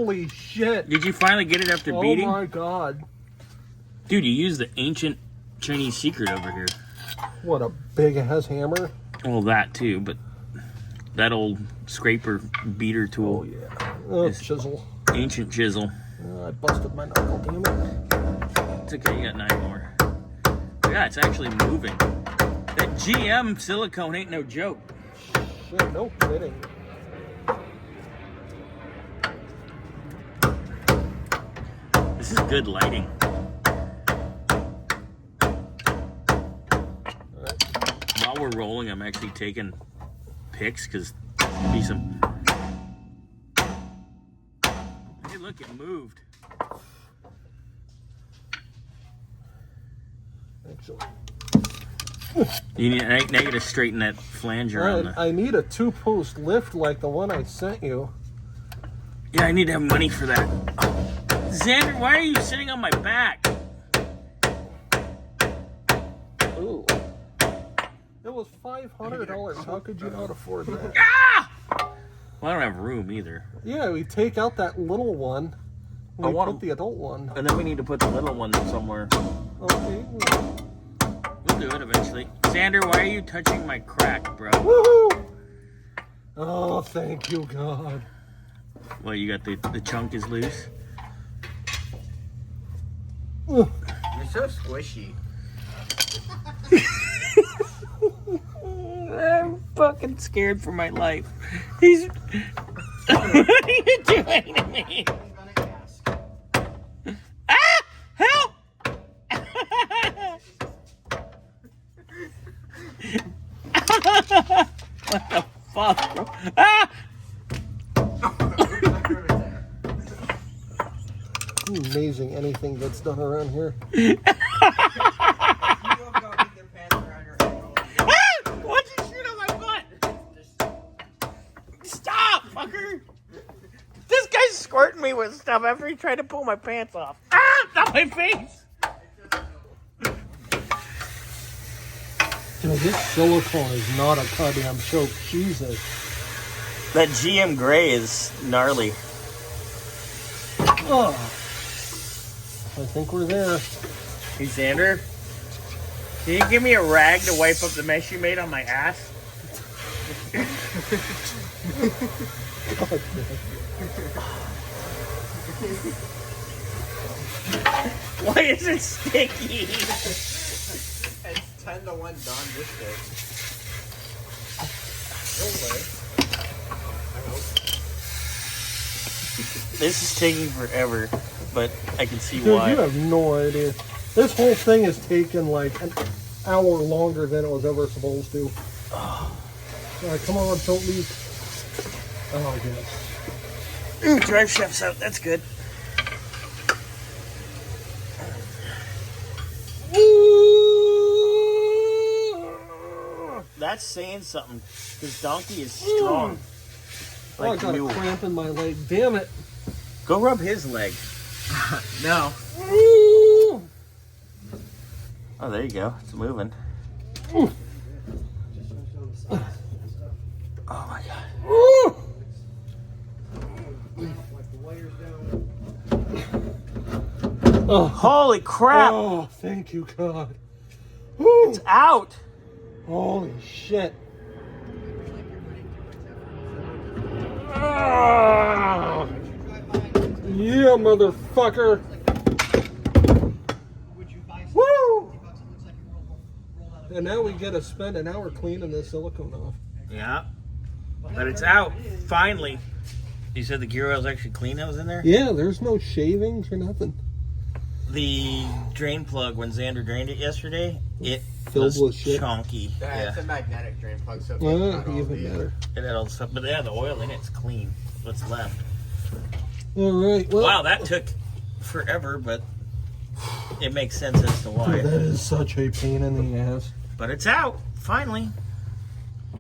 Holy shit. Did you finally get it after beating? Oh my god. Dude, you used the ancient Chinese secret over here. What a big ass hammer. Well, that too, but that old scraper beater tool. Oh yeah. Oh, chisel. Ancient chisel. I busted my knuckle, damn it. It's okay, you got 9 more. Yeah, it's actually moving. That GM silicone ain't no joke. Shit, no kidding. This is good lighting. While we're rolling, I'm actually taking pics because there'll be some. Hey, look, it moved. Actually. You need, now you gotta straighten that flanger on the. I need a 2-post lift like the one I sent you. Yeah, I need to have money for that. Xander, why are you sitting on my back? Ooh. It was $500. How could you not afford that? Ah! Well, I don't have room either. Yeah, we take out that little one. We put the adult one. And then we need to put the little one somewhere. Okay. We'll do it eventually. Xander, why are you touching my crack, bro? Woohoo! Oh, thank you, God. Well, you got the chunk is loose. You're so squishy. I'm fucking scared for my life. He's. What are you doing to me? Ah! Help! What the fuck, bro? Ah! Amazing anything that's done around here. What'd you shoot on my butt? Stop, fucker! This guy's squirting me with stuff after he tried to pull my pants off. Ah! Not my face! Dude, this silicone is not a goddamn joke. Jesus. That GM gray is gnarly. Oh. I think we're there. Hey, Xander, can you give me a rag to wipe up the mess you made on my ass? God, Why is it sticky? It's 10 to 1 Don Biscuit. This is taking forever, but I can see dude, why. you have no idea. This whole thing has taken like an hour longer than it was ever supposed to. Alright, come on, don't leave. Oh, yes. Ooh, drive shaft's out. That's good. That's saying something. This donkey is strong. Oh, I got a cramp in my leg. Damn it. Go rub his leg. No. Oh, there you go. It's moving. Oh my god. Oh, Holy crap! oh, thank you, God. It's out! Holy shit. Yeah, motherfucker. Woo! And now we get to spend an hour cleaning this silicone off. Yeah. But it's out. Finally. You said the gear oil's actually clean that was in there? Yeah, there's no shavings or nothing. The drain plug, when Xander drained it yesterday, it Filled was with shit. chunky. Yeah, it's a magnetic drain plug, so Well, it's not all even the- better. It had all the stuff. But yeah, the oil in it's clean. What's left. Alright, well. Wow, that took forever, but it makes sense as to why. That is such a pain in the ass. But it's out, finally.